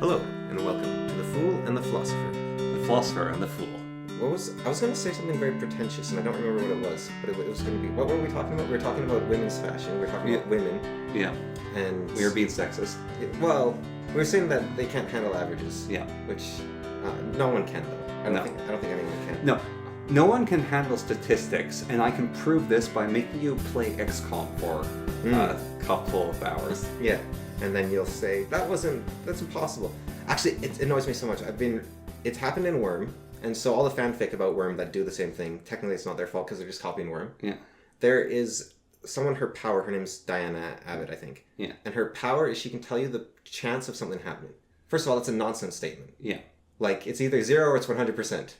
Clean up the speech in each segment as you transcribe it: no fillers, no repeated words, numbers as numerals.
Hello, and welcome to The Fool and the Philosopher. The Philosopher and the Fool. I was going to say something very pretentious, and I don't remember what it was, but it was going to be... What were we talking about? We were talking about women's fashion. We were talking about women. Yeah. And... We were being sexist. Well, we were saying that they can't handle averages. Yeah. Which no one can, though. I don't think anyone can. No one can handle statistics, and I can prove this by making you play XCOM for a couple of hours. Yeah. And then you'll say, that's impossible. Actually, it annoys me so much. It's happened in Worm, and so all the fanfic about Worm that do the same thing, technically it's not their fault because they're just copying Worm. Yeah. There is someone, her power, her name's Diana Abbott, I think. Yeah. And her power is she can tell you the chance of something happening. First of all, it's a nonsense statement. Yeah. Like, it's either 0 or it's 100%.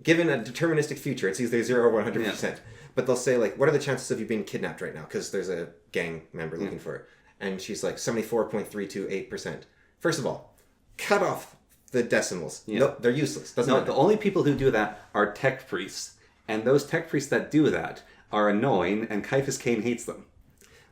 Given a deterministic future, it's either 0 or 100%. Yeah. But they'll say, like, what are the chances of you being kidnapped right now? Because there's a gang member looking for her. And she's like 74.328%. First of all, cut off the decimals. Yeah. Nope, they're useless. Doesn't matter. The only people who do that are tech priests. And those tech priests that do that are annoying, and Caiaphas Cain hates them.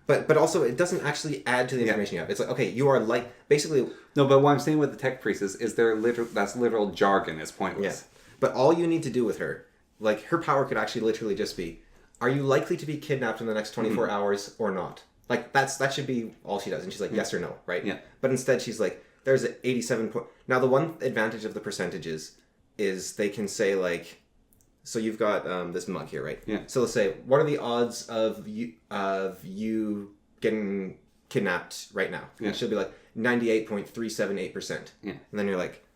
But also, it doesn't actually add to the information you have. It's like, okay, you are like, basically... No, but what I'm saying with the tech priests is that's literal jargon. It's pointless. Yeah. But all you need to do with her, like, her power could actually literally just be, are you likely to be kidnapped in the next 24 hours or not? Like, that should be all she does. And she's like, yes or no, right? Yeah. But instead, she's like, there's an 87 point... Now, the one advantage of the percentages is they can say, like... So you've got this mug here, right? Yeah. So let's say, what are the odds of you getting kidnapped right now? Yeah. And she'll be like, 98.378%. Yeah. And then you're like,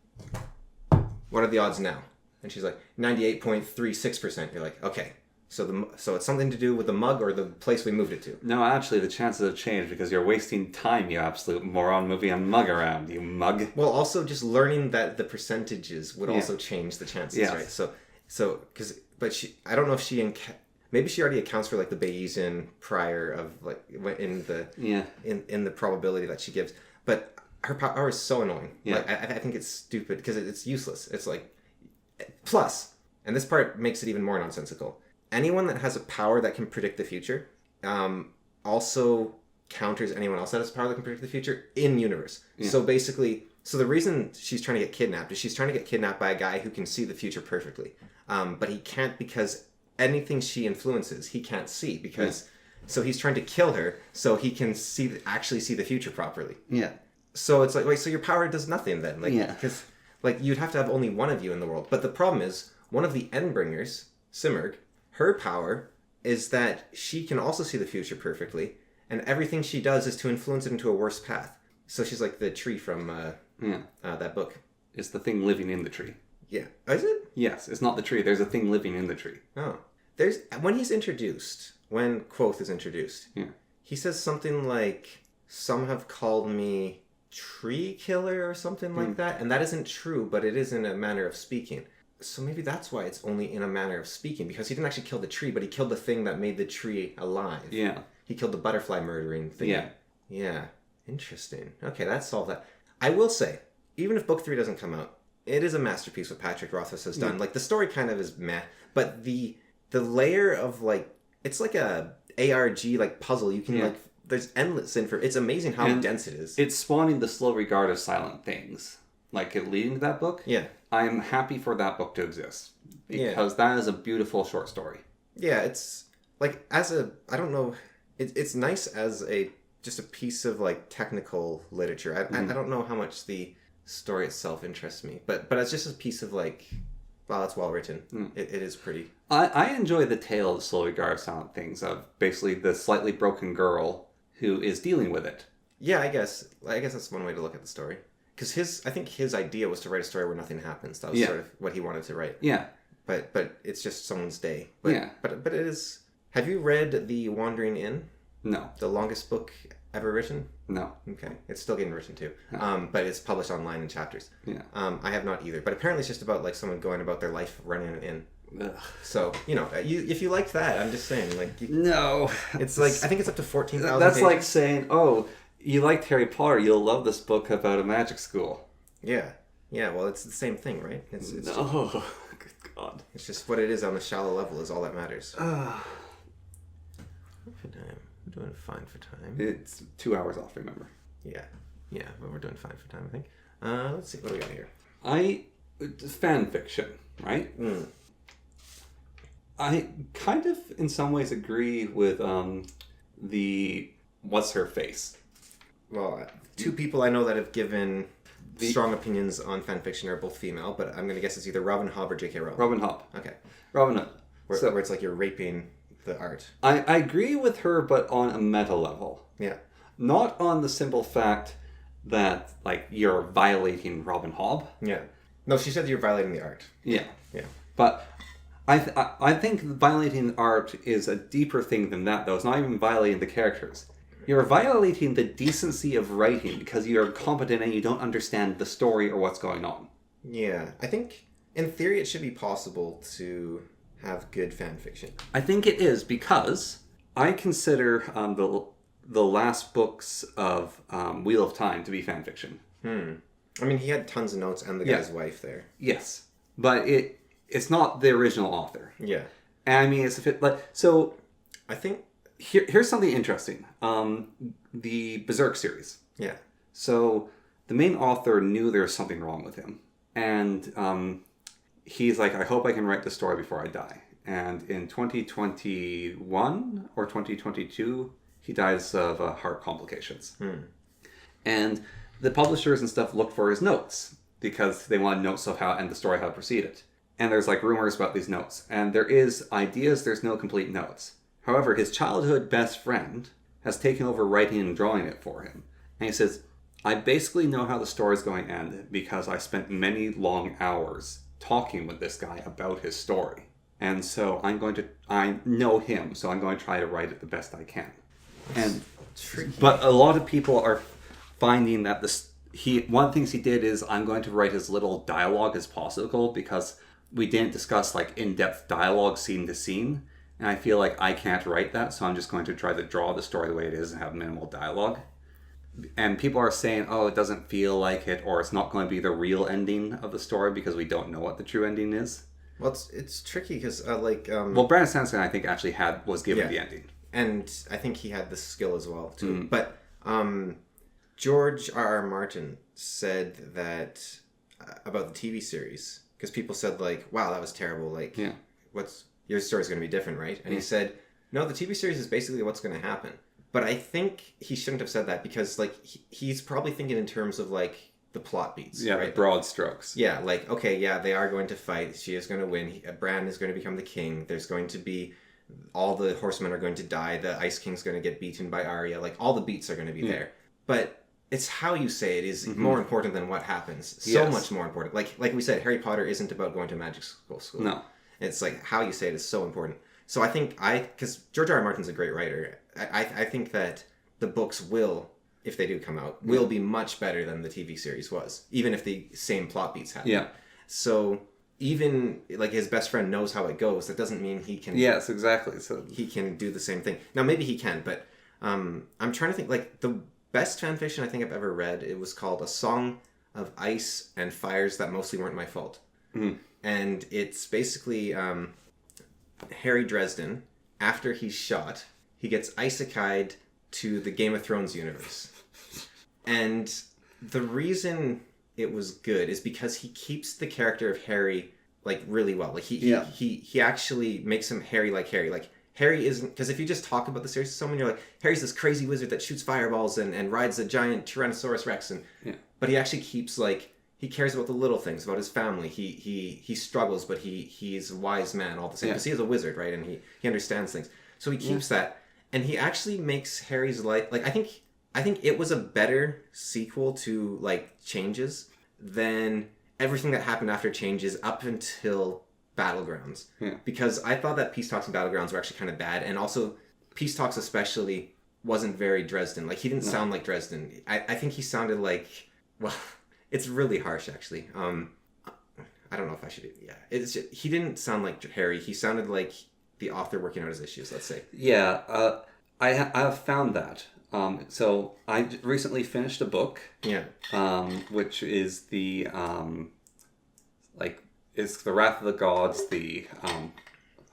what are the odds now? And she's like, 98.36%. You're like, okay. So it's something to do with the mug or the place we moved it to. No, actually, the chances have changed because you're wasting time, you absolute moron, moving a mug around, you mug. Well, also just learning that the percentages would also change the chances, right? So I don't know if maybe she already accounts for like the Bayesian prior of like in the probability that she gives. But her power is so annoying. Yeah. Like, I think it's stupid because it's useless. It's like, plus, and this part makes it even more nonsensical. Anyone that has a power that can predict the future also counters anyone else that has a power that can predict the future in universe. Yeah. So basically, the reason she's trying to get kidnapped is she's trying to get kidnapped by a guy who can see the future perfectly. But he can't because anything she influences, he can't see because... So he's trying to kill her so he can actually see the future properly. Yeah. So it's like, wait, so your power does nothing then? Like, because like you'd have to have only one of you in the world. But the problem is, one of the Endbringers, Simurg, her power is that she can also see the future perfectly, and everything she does is to influence it into a worse path. So she's like the tree from that book. It's the thing living in the tree. Yeah. Is it? Yes, it's not the tree. There's a thing living in the tree. Oh. When Quoth is introduced, he says something like, some have called me tree killer or something like that, and that isn't true, but it is in a manner of speaking. So maybe that's why it's only in a manner of speaking, because he didn't actually kill the tree, but he killed the thing that made the tree alive. Yeah. He killed the butterfly murdering thing. Yeah. Yeah. Interesting. Okay, that solved that. I will say, even if book 3 doesn't come out, it is a masterpiece what Patrick Rothfuss has done. Like, the story kind of is meh, but the layer of, like, it's like a ARG, like, puzzle. You can, like, there's endless info. It's amazing how dense it is. It's spawning the slow regard of silent things. Like, it leading to that book. Yeah. I'm happy for that book to exist. Because that is a beautiful short story. Yeah, it's, like, I don't know, it's nice as just a piece of, like, technical literature. I don't know how much the story itself interests me. But it's just a piece of, like, wow, that's well written. It is pretty. I enjoy the tale of the slow regard of silent things, of basically the slightly broken girl who is dealing with it. Yeah, I guess that's one way to look at the story. Because I think his idea was to write a story where nothing happens. That was sort of what he wanted to write. Yeah. But it's just someone's day. But it is... Have you read The Wandering Inn? No. The longest book ever written? No. Okay. It's still getting written too. No. But it's published online in chapters. Yeah. I have not either. But apparently it's just about like someone going about their life running an inn. Ugh. So, if you liked that, I'm just saying, like... No. It's like, I think it's up to 14,000 That's pages. Like saying, oh... You liked Harry Potter, you'll love this book about a magic school. Yeah. Yeah, well, it's the same thing, right? It's no. Good God. It's just what it is on the shallow level is all that matters. For time. I'm doing fine for time. It's 2 hours off, remember? Yeah. Yeah, but we're doing fine for time, I think. Let's see, what do we got here? Fan fiction, right? Mm. I kind of, in some ways, agree with the what's her face. Well, two people I know that have given strong opinions on fan fiction are both female, but I'm going to guess it's either Robin Hobb or J.K. Rowling. Robin Hobb. Okay. Robin Hobb. Where it's like you're raping the art. I agree with her, but on a meta level. Yeah. Not on the simple fact that, like, you're violating Robin Hobb. Yeah. No, she said you're violating the art. Yeah. Yeah. But I think violating art is a deeper thing than that, though. It's not even violating the characters. You're violating the decency of writing because you're incompetent and you don't understand the story or what's going on. Yeah. I think, in theory, it should be possible to have good fan fiction. I think it is because I consider the last books of Wheel of Time to be fan fiction. I mean, he had tons of notes and the guy's wife there. Yes. But it's not the original author. Yeah. And I mean, it's a fit. So I think here's something interesting. The Berserk series. Yeah. So the main author knew there was something wrong with him. And he's like, I hope I can write the story before I die. And in 2021 or 2022, he dies of heart complications. And the publishers and stuff looked for his notes because they wanted notes of how and the story how it proceeded. And there's like rumors about these notes. And there is ideas, there's no complete notes. However, his childhood best friend has taken over writing and drawing it for him. And he says, I basically know how the story is going to end because I spent many long hours talking with this guy about his story. And so I know him, so I'm going to try to write it the best I can. But a lot of people are finding that one of the things he did is I'm going to write as little dialogue as possible because we didn't discuss like in-depth dialogue scene to scene. And I feel like I can't write that, so I'm just going to try to draw the story the way it is and have minimal dialogue. And people are saying, oh, it doesn't feel like it, or it's not going to be the real ending of the story because we don't know what the true ending is. Well, it's tricky because, Well, Brandon Sanderson, I think, actually was given the ending. And I think he had the skill as well, too. But George R.R. Martin said that about the TV series, because people said, like, wow, that was terrible. Like, your story's going to be different, right? And he said, no, the TV series is basically what's going to happen. But I think he shouldn't have said that because, like, he's probably thinking in terms of, like, the plot beats. Yeah, right? Broad strokes. Yeah, like, okay, yeah, they are going to fight. She is going to win. Bran is going to become the king. There's going to be... all the horsemen are going to die. The Ice King's going to get beaten by Arya. Like, all the beats are going to be there. But it's how you say it is more important than what happens. So much more important. Like we said, Harry Potter isn't about going to magic school. No. It's like how you say it is so important. So I think because George R.R. Martin's a great writer, I think that the books will, if they do come out, will be much better than the TV series was, even if the same plot beats happen. Yeah. So even like his best friend knows how it goes, that doesn't mean he can. Yes, exactly. So he can do the same thing. Now maybe he can, but I'm trying to think. Like the best fan fiction I think I've ever read, it was called A Song of Ice and Fires That Mostly Weren't My Fault. And it's basically Harry Dresden, after he's shot, he gets isekai'd to the Game of Thrones universe. And the reason it was good is because he keeps the character of Harry like really well. Like he actually makes him Harry like Harry. Like Harry isn't, because if you just talk about the series to someone, you're like, Harry's this crazy wizard that shoots fireballs and rides a giant Tyrannosaurus Rex, but he actually keeps like, he cares about the little things, about his family. He struggles, but he's a wise man all the same because he is a wizard, right? And he understands things, so he keeps that, and he actually makes Harry's life like I think it was a better sequel to like Changes than everything that happened after Changes up until Battlegrounds. Because I thought that Peace Talks and Battlegrounds were actually kind of bad, and also Peace Talks especially wasn't very Dresden. Like he didn't sound like Dresden. I think he sounded like, well, it's really harsh actually. I don't know if I should. Yeah, it's just, he didn't sound like Harry. He sounded like the author working out his issues. Let's say. Yeah, I have found that. So I recently finished a book. Which is the it's the Wrath of the Gods, the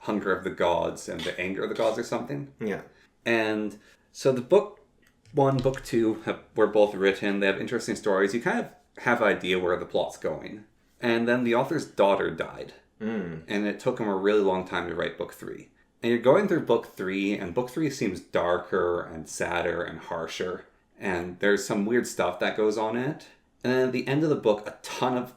Hunger of the Gods, and the Anger of the Gods, or something. Yeah. And so the book 1, book 2 were both written. They have interesting stories. You kind of have an idea where the plot's going. And then the author's daughter died. And it took him a really long time to write book 3. And you're going through book 3, and book 3 seems darker and sadder and harsher. And there's some weird stuff that goes on in it. And then at the end of the book,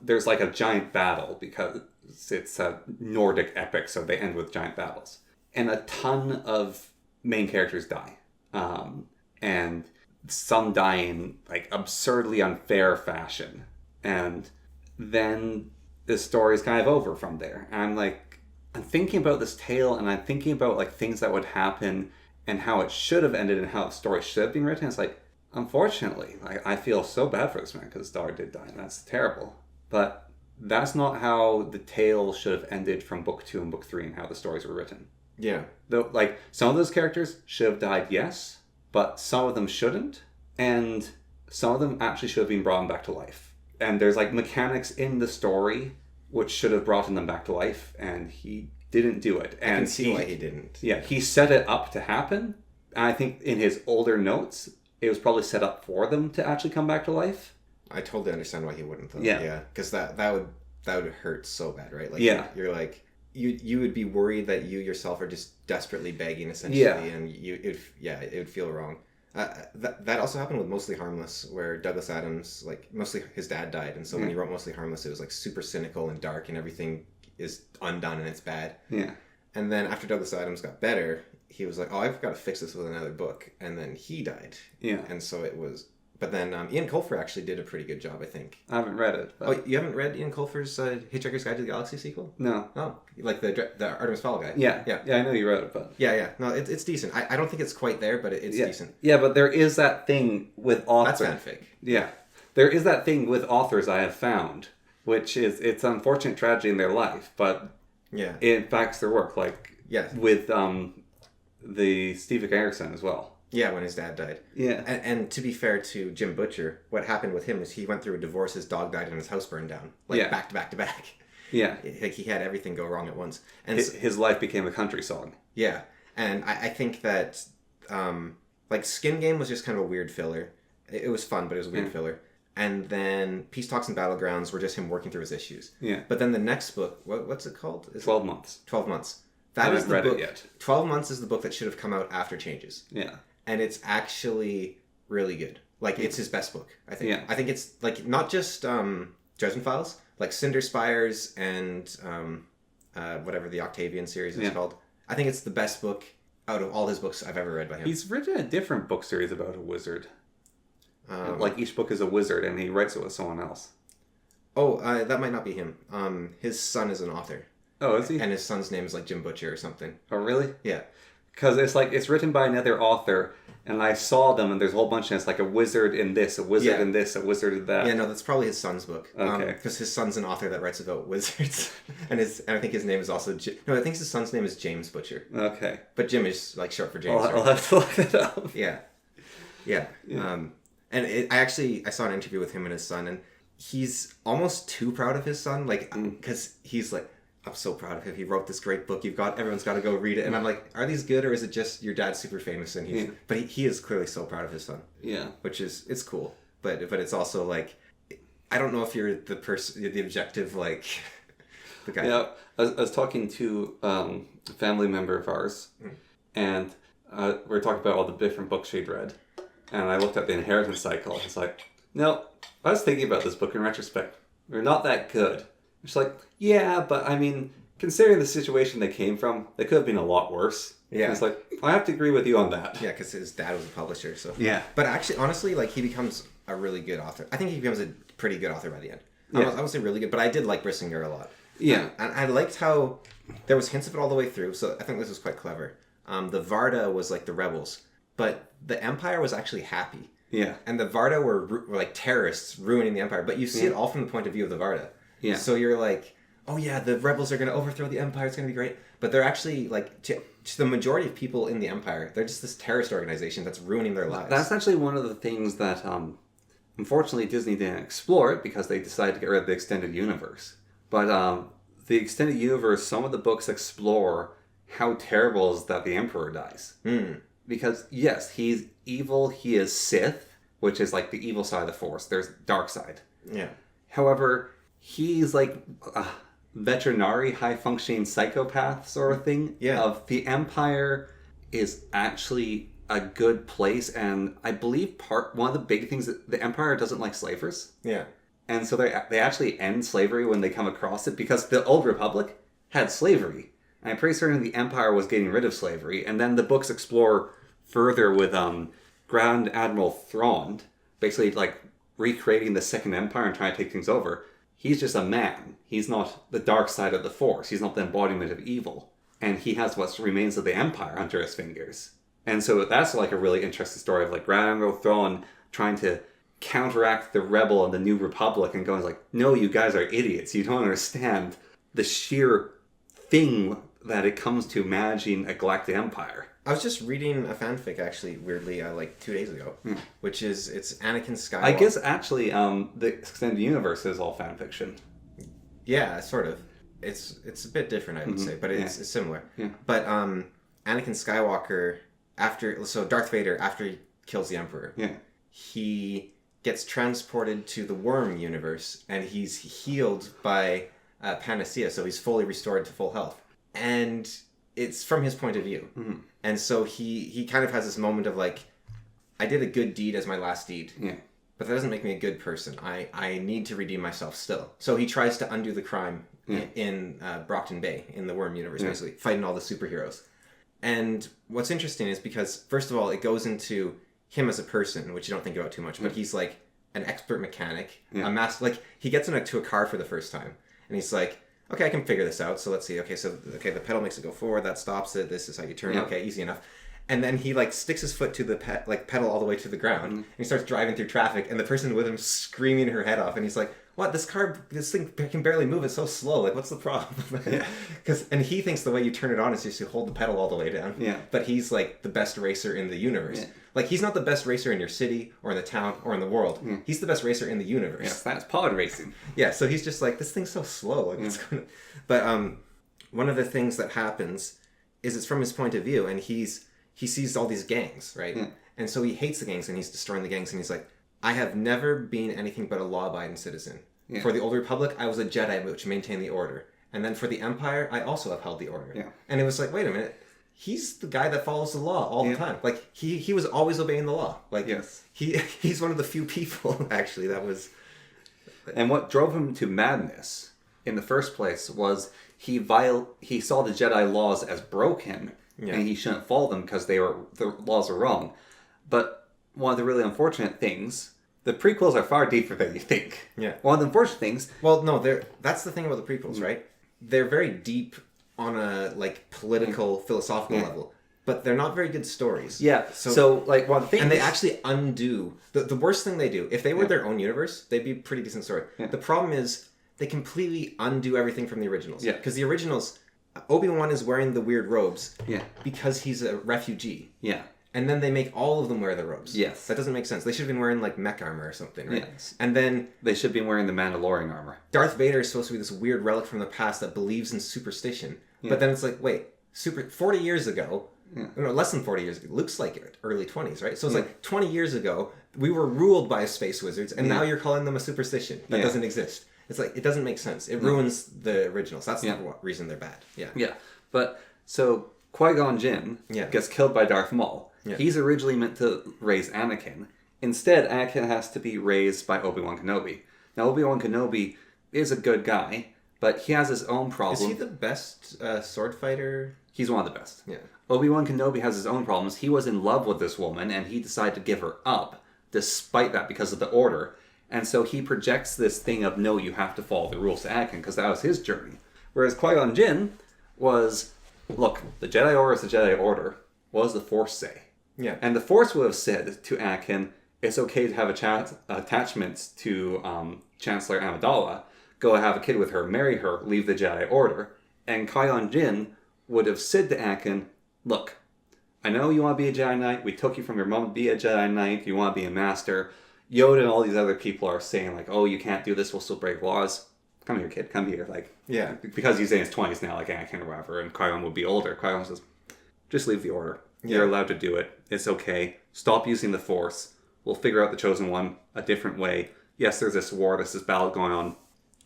there's like a giant battle, because it's a Nordic epic, so they end with giant battles. And a ton of main characters die. And some die in like absurdly unfair fashion. And then the story's kind of over from there. And I'm thinking about this tale, and I'm thinking about like things that would happen and how it should have ended and how the story should have been written. It's like, unfortunately, I feel so bad for this man because his daughter did die, and that's terrible. But that's not how the tale should have ended from book 2 and book 3 and how the stories were written. Yeah. Though, like, some of those characters should have died, yes, but some of them shouldn't, and some of them actually should have been brought back to life. And there's like mechanics in the story which should have brought them back to life, and he didn't do it. And I can see why he didn't. Yeah, he set it up to happen. And I think in his older notes, it was probably set up for them to actually come back to life. I totally understand why he wouldn't, though. Yeah. Because that would hurt so bad, right? Like, yeah. You're like, you would be worried that you yourself are just desperately begging, essentially, yeah. and it would feel wrong. That also happened with Mostly Harmless, where Douglas Adams, like, mostly his dad died, and so when he wrote Mostly Harmless, it was like super cynical and dark, and everything is undone and it's bad. Yeah. And then after Douglas Adams got better, he was like, oh, I've got to fix this with another book, and then he died. Yeah. And so it was. But then Ian Colfer actually did a pretty good job, I think. I haven't read it. But... Oh, you haven't read Ian Colfer's Hitchhiker's Guide to the Galaxy sequel? No. Oh, like the Artemis Fowl guy? Yeah. Yeah. Yeah, I know you read it, but... Yeah. No, it's decent. I don't think it's quite there, but it's decent. Yeah, but there is that thing with authors... That's fanfic. Yeah. There is that thing with authors I have found, which is, it's an unfortunate tragedy in their life, but it impacts their work. Like, with the Steve Garrison as well. Yeah, when his dad died. Yeah. And to be fair to Jim Butcher, what happened with him is he went through a divorce, his dog died, and his house burned down. Like, back to back to back. Yeah. Like, he had everything go wrong at once. And his life became a country song. Yeah. And I think that, like, Skin Game was just kind of a weird filler. It was fun, but it was a weird filler. And then Peace Talks and Battlegrounds were just him working through his issues. Yeah. But then the next book, what's it called? 12 Months. 12 Months. I haven't read it yet. 12 Months is the book that should have come out after Changes. Yeah. And it's actually really good. Like, it's his best book, I think. Yeah. I think it's, like, not just Dresden Files, like Cinder Spires and whatever the Octavian series is called. I think it's the best book out of all his books I've ever read by him. He's written a different book series about a wizard. Like, each book is a wizard, and he writes it with someone else. Oh, that might not be him. His son is an author. Oh, is he? And his son's name is, like, Jim Butcher or something. Oh, really? Yeah. Because it's written by another author, and I saw them, and there's a whole bunch, and it's like a wizard in this, a wizard in this, a wizard in that. Yeah, no, that's probably his son's book. Okay. Because his son's an author that writes about wizards. and I think his name is also... No, I think his son's name is James Butcher. Okay. But Jim is, like, short for James. I'll have to look it up. Yeah. And I saw an interview with him and his son, and he's almost too proud of his son, like, because he's like, I'm so proud of him. He wrote this great book. Everyone's got to go read it. And I'm like, are these good, or is it just your dad's super famous and he's? But he is clearly so proud of his son. Yeah, which is it's cool. But it's also like, I don't know if you're the person, the objective, like the guy. Yeah, I was talking to a family member of ours, and we were talking about all the different books she'd read, and I looked at the Inheritance Cycle. And it's like, no, I was thinking about this book in retrospect. They're not that good. It's like, yeah, but I mean, considering the situation they came from, they could have been a lot worse. Yeah. It's like, I have to agree with you on that. Yeah, because his dad was a publisher, so. Yeah. But actually, honestly, like, he becomes a really good author. I think he becomes a pretty good author by the end. I would say really good, but I did like Brissinger a lot. Yeah. And I liked how there was hints of it all the way through, so I think this was quite clever. The Varda was like the rebels, but the Empire was actually happy. Yeah. And the Varda were like terrorists ruining the Empire, but you see it all from the point of view of the Varda. Yeah. So you're like, oh yeah, the rebels are going to overthrow the Empire. It's going to be great. But they're actually, like, to the majority of people in the Empire, they're just this terrorist organization that's ruining their lives. That's actually one of the things that, unfortunately, Disney didn't explore it because they decided to get rid of the extended universe. But the extended universe, some of the books explore how terrible is that the Emperor dies. because yes, he's evil. He is Sith, which is like the evil side of the Force. There's dark side. Yeah. However, he's like a veterinary, high-functioning psychopath sort of thing. Yeah. Of the Empire is actually a good place, and I believe one of the big things that the Empire doesn't like slavers. Yeah. And so they actually end slavery when they come across it, because the Old Republic had slavery. And I'm pretty certain the Empire was getting rid of slavery. And then the books explore further with Grand Admiral Thrawn, basically like recreating the Second Empire and trying to take things over. He's just a man. He's not the dark side of the Force. He's not the embodiment of evil. And he has what remains of the Empire under his fingers. And so that's like a really interesting story of like Grand Admiral Thrawn trying to counteract the rebel and the New Republic and going like, no, you guys are idiots. You don't understand the sheer thing that it comes to managing a galactic empire. I was just reading a fanfic, actually, weirdly, like 2 days ago, which is, it's Anakin Skywalker. I guess, actually, the extended universe is all fan fiction. Yeah, sort of. It's a bit different, I would say, but it's similar. Yeah. But Anakin Skywalker, so Darth Vader, after he kills the Emperor, he gets transported to the Worm universe, and he's healed by Panacea, so he's fully restored to full health. And it's from his point of view. Mm-hmm. And so he kind of has this moment of like, I did a good deed as my last deed. Yeah. But that doesn't make me a good person. I need to redeem myself still. So he tries to undo the crime in Brockton Bay, in the Worm universe, basically, fighting all the superheroes. And what's interesting is because, first of all, it goes into him as a person, which you don't think about too much, but he's like an expert mechanic, a master. Like, he gets into a car for the first time, and he's like, okay, I can figure this out. So let's see. Okay, the pedal makes it go forward. That stops it. This is how you turn. Yeah. Okay, easy enough. And then he like sticks his foot to the pedal all the way to the ground, and he starts driving through traffic. And the person with him screaming her head off, and he's like, "What? This thing can barely move. It's so slow. Like, what's the problem?" And he thinks the way you turn it on is just to hold the pedal all the way down. Yeah. But he's like the best racer in the universe. Yeah. Like, he's not the best racer in your city or in the town or in the world. Mm. He's the best racer in the universe. Yes, that's pod racing. Yeah. So he's just like, this thing's so slow. Like, what's going on? But one of the things that happens is it's from his point of view, and he sees all these gangs, right? Yeah. And so he hates the gangs, and he's destroying the gangs, and he's like, I have never been anything but a law-abiding citizen. Yeah. For the Old Republic, I was a Jedi which maintained the order. And then for the Empire, I also upheld the order. Yeah. And it was like, wait a minute, he's the guy that follows the law all the time. Like, he was always obeying the law. Like, he's one of the few people, actually, that was... And what drove him to madness in the first place was he saw the Jedi laws as broken, and he shouldn't follow them because the laws are wrong. But one of the really unfortunate things, the prequels are far deeper than you think. Yeah. One of the unfortunate things... Well, no, that's the thing about the prequels, right? They're very deep on a like political, philosophical level, but they're not very good stories. Yeah. So like one thing, and they actually undo the worst thing they do. If they were their own universe, they'd be a pretty decent story. Yeah. The problem is they completely undo everything from the originals. Yeah. Because the originals, Obi-Wan is wearing the weird robes. Yeah. Because he's a refugee. Yeah. And then they make all of them wear the robes. Yes. That doesn't make sense. They should have been wearing like mech armor or something, right? Yes. And then... They should be wearing the Mandalorian armor. Darth Vader is supposed to be this weird relic from the past that believes in superstition. Yeah. But then it's like, wait, 40 years ago... Yeah. No, less than 40 years ago. Luke's like early 20s, right? So it's like 20 years ago, we were ruled by space wizards, and now you're calling them a superstition that doesn't exist. It's like, it doesn't make sense. It ruins the originals. That's the reason they're bad. Yeah. Yeah. But, so, Qui-Gon Jinn gets killed by Darth Maul. Yeah. He's originally meant to raise Anakin. Instead, Anakin has to be raised by Obi-Wan Kenobi. Now, Obi-Wan Kenobi is a good guy, but he has his own problem. Is he the best sword fighter? He's one of the best. Yeah. Obi-Wan Kenobi has his own problems. He was in love with this woman, and he decided to give her up, despite that, because of the Order. And so he projects this thing of, no, you have to follow the rules to Anakin, because that was his journey. Whereas Qui-Gon Jinn was, look, the Jedi Order is the Jedi Order. What does the Force say? Yeah. And the Force would have said to Anakin, it's okay to have attachments to Chancellor Amidala. Go have a kid with her, marry her, leave the Jedi Order. And Qui-Gon Jinn would have said to Anakin, look, I know you want to be a Jedi Knight. We took you from your mom to be a Jedi Knight. You want to be a master. Yoda and all these other people are saying, like, oh, you can't do this. We'll still break laws. Come here, kid. Come here. Like, yeah. Because he's in his 20s now, like Anakin or whatever, and Qui-Gon would be older. Qui-Gon says, just leave the Order. You're Yeah. allowed to do it. It's okay. Stop using the Force. We'll figure out the Chosen One a different way. Yes, there's this war, there's this battle going on.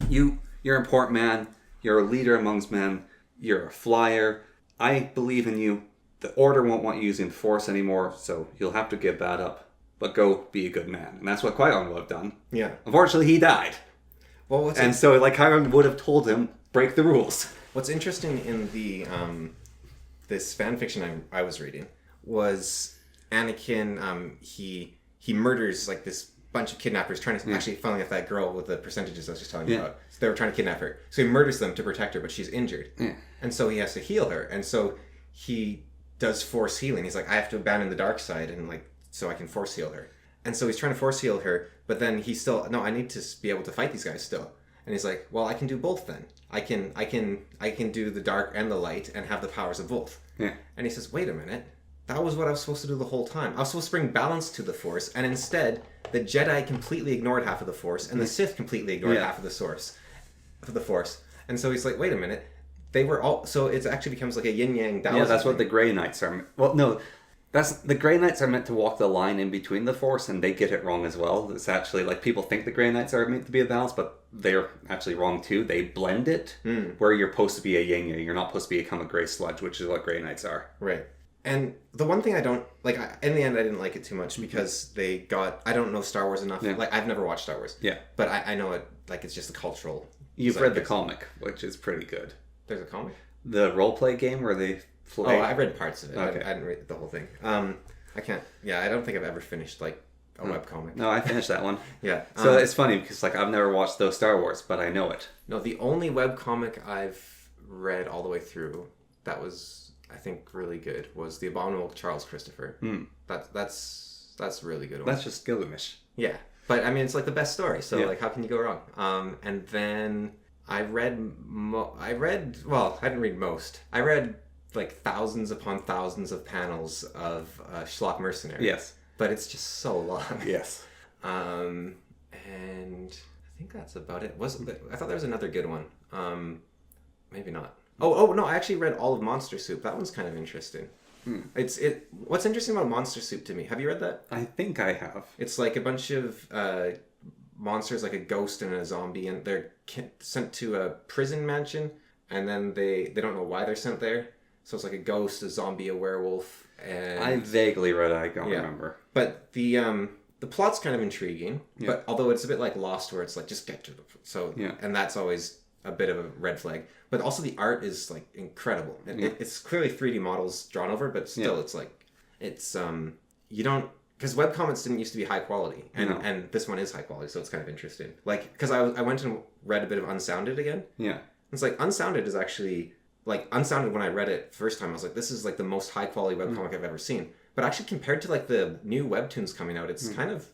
You're an important man. You're a leader amongst men. You're a flyer. I believe in you. The Order won't want you using the Force anymore, so you'll have to give that up. But go be a good man. And that's what Qui-Gon would have done. Yeah. Unfortunately, he died. Well, So, like, Qui-Gon would have told him, break the rules. what's interesting in the this fan fiction I was reading was Anakin. He murders like this bunch of kidnappers trying to actually funnily enough that girl with the percentages I was just telling you about. So they were trying to kidnap her. So he murders them to protect her, but she's injured. Yeah. And so he has to heal her. And so he does force healing. He's like, I have to abandon the dark side and like so I can force heal her. And so he's trying to force heal her, but then he's still no, I need to be able to fight these guys still. And he's like, well, I can do both then. I can do the dark and the light and have the powers of both. Yeah. And he says, wait a minute. That was what I was supposed to do the whole time. I was supposed to bring balance to the Force, and instead, the Jedi completely ignored half of the Force, and the Sith completely ignored half of the Force. And so he's like, wait a minute. They were all... So it actually becomes like a yin-yang Taoism. Yeah, that's what thing. the Grey Knights are. Well, no, the Grey Knights are meant to walk the line in between the Force, and they get it wrong as well. It's actually like people think the Grey Knights are meant to be a balance, but they're actually wrong too. They blend it where you're supposed to be a yin yang. You're not supposed to become a Grey Sludge, which is what Grey Knights are. Right. And the one thing I don't like, in the end, I didn't like it too much because they got. I don't know Star Wars enough. Yeah. Like I've never watched Star Wars. Yeah. But I know it. Like it's just a cultural. You've read the zeitgeist. comic, which is pretty good. There's a comic. The role-play game where they fly. Oh, I read parts of it. Okay. I didn't read the whole thing. I can't. Yeah, I don't think I've ever finished like a webcomic. No, I finished that one. Yeah. So it's funny because like I've never watched those Star Wars, but I know it. No, the only webcomic I've read all the way through that was I think really good was The Abominable Charles Christopher. That's a really good one. That's just Gilgamesh. Yeah. But I mean it's like the best story, so Yeah. like how can you go wrong? And then I read well, I didn't read most. I read like thousands upon thousands of panels of Schlock Mercenary. Yes. But it's just so long. Yes. And I think that's about it. I thought there was another good one. Maybe not. Oh no! I actually read all of Monster Soup. That one's kind of interesting. What's interesting about Monster Soup to me? Have you read that? I think I have. It's like a bunch of monsters, like a ghost and a zombie, and they're sent to a prison mansion, and then they don't know why they're sent there. So it's like a ghost, a zombie, a werewolf, and I vaguely read it. I don't remember. But the plot's kind of intriguing. Yeah. But although it's a bit like Lost, where it's like just get to the Yeah. and that's always a bit of a red flag. But also the art is like incredible. It's clearly 3D models drawn over, but still it's like it's you don't because webcomics didn't used to be high quality, and this one is high quality, so it's kind of interesting. Like because I went and read a bit of Unsounded again. Yeah. It's like Unsounded is actually like Unsounded when I read it first time I was like this is like the most high quality webcomic I've ever seen. But actually compared to like the new webtoons coming out, it's kind of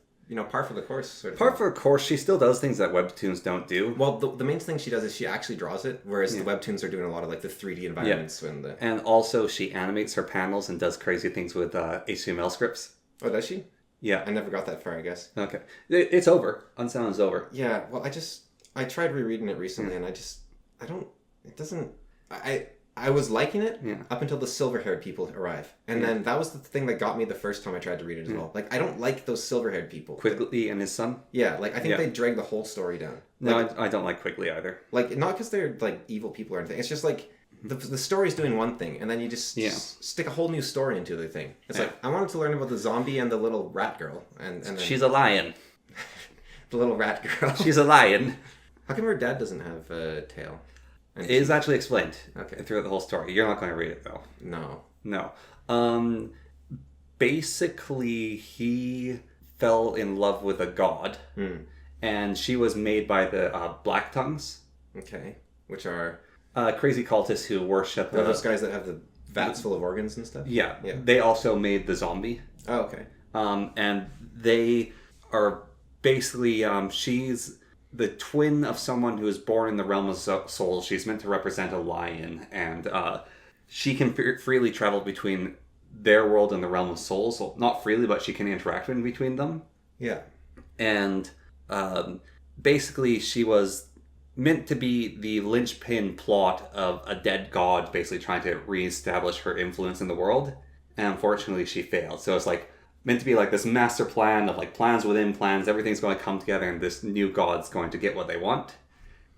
par for the course sort of. Part for a course, she still does things that webtoons don't do. Well, the main thing she does is she actually draws it, whereas the webtoons are doing a lot of like the 3D environments And also she animates her panels and does crazy things with HTML scripts. Oh, does she? Yeah. I never got that far, I guess. Okay. It's over. Unsound is over. Yeah, well, I tried rereading it recently, and I was liking it up until the silver-haired people arrive. And then that was the thing that got me the first time I tried to read it as well. Like, I don't like those silver-haired people. Quigley and his son? Yeah, like, I think they drag the whole story down. No, I don't like Quigley either. Like, not because they're, like, evil people or anything. It's just, like, the story's doing one thing, and then you just stick a whole new story into the thing. It's like, I wanted to learn about the zombie and the little rat girl. And then She's a lion. the little rat girl. She's a lion. How come her dad doesn't have a tail? It is actually explained Okay. throughout the whole story. You're not going to read it, though. No. No. Basically, he fell in love with a god, and she was made by the Black Tongues. Okay. Which are... crazy cultists who worship... those guys that have the vats full of organs and stuff? Yeah. They also made the zombie. Oh, okay. And they are basically... she's the twin of someone who is born in the realm of souls. She's meant to represent a lion, and she can freely travel between their world and the realm of souls. Well, not freely, but she can interact in between them. Yeah. And basically she was meant to be the linchpin plot of a dead god basically trying to reestablish her influence in the world. and unfortunately she failed. So it's like meant to be like this master plan of like plans within plans. Everything's going to come together, and this new god's going to get what they want.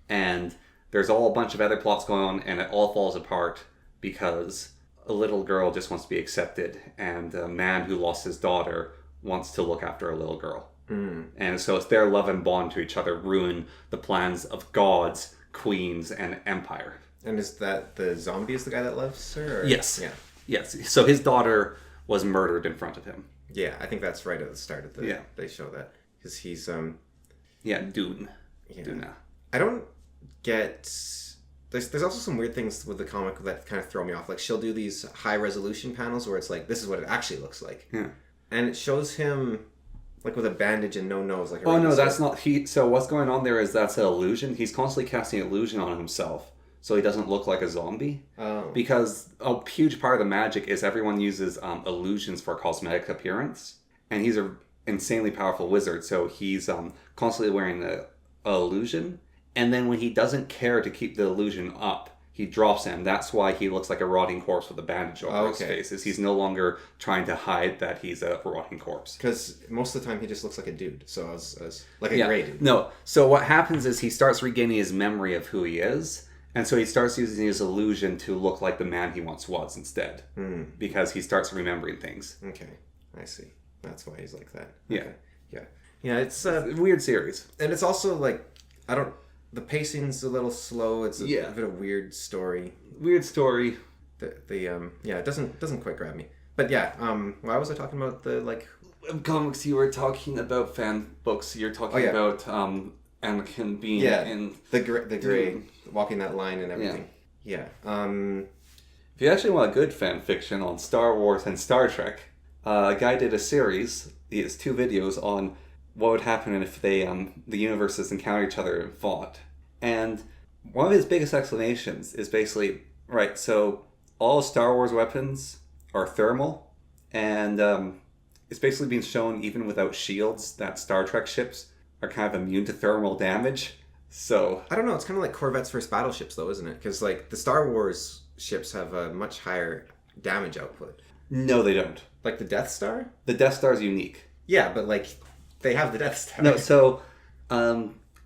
And there's all a bunch of other plots going on, and it all falls apart because a little girl just wants to be accepted, and a man who lost his daughter wants to look after a little girl. And so it's their love and bond to each other ruin the plans of gods, queens, and empire. And is that the zombie is the guy that loves her? Or? Yes. Yeah. Yes. So his daughter was murdered in front of him. Yeah, I think that's right at the start of the... Yeah. They show that. Because he's... Yeah, Dune. Yeah. Duna. I don't get... There's also some weird things with the comic that kind of throw me off. Like, she'll do these high-resolution panels where it's like, this is what it actually looks like. Yeah. And it shows him... Like with a bandage and no nose. Like oh no, that's not he. So what's going on there is that's an illusion. He's constantly casting illusion on himself, so he doesn't look like a zombie. Oh. Because a huge part of the magic is everyone uses illusions for cosmetic appearance, and he's a insanely powerful wizard. So he's constantly wearing the illusion, and then when he doesn't care to keep the illusion up, he drops it. And that's why he looks like a rotting corpse with a bandage over his face. Is he's no longer trying to hide that he's a rotting corpse. Because most of the time he just looks like a dude. So as like a gray dude. No. So what happens is he starts regaining his memory of who he is. And so he starts using his illusion to look like the man he once was instead. Because he starts remembering things. Okay. I see. That's why he's like that. Yeah. Okay. Yeah. Yeah, it's a weird series. And it's also like, the pacing's a little slow. It's a bit of a weird story. Weird story. It doesn't quite grab me. But yeah, why was I talking about the like comics? You were talking about fan books. You're talking about Anakin being in the gray walking that line and everything. Yeah. If you actually want a good fan fiction on Star Wars and Star Trek, a guy did a series. He has 2 videos on what would happen if they the universes encounter each other and fought. And one of his biggest explanations is basically, right, so all Star Wars weapons are thermal, and it's basically been shown even without shields that Star Trek ships are kind of immune to thermal damage. So I don't know, it's kind of like Corvettes versus battleships though, isn't it? Because like the Star Wars ships have a much higher damage output. No, they don't. Like the Death Star? The Death Star is unique. Yeah, but like they have the Death Star. No, so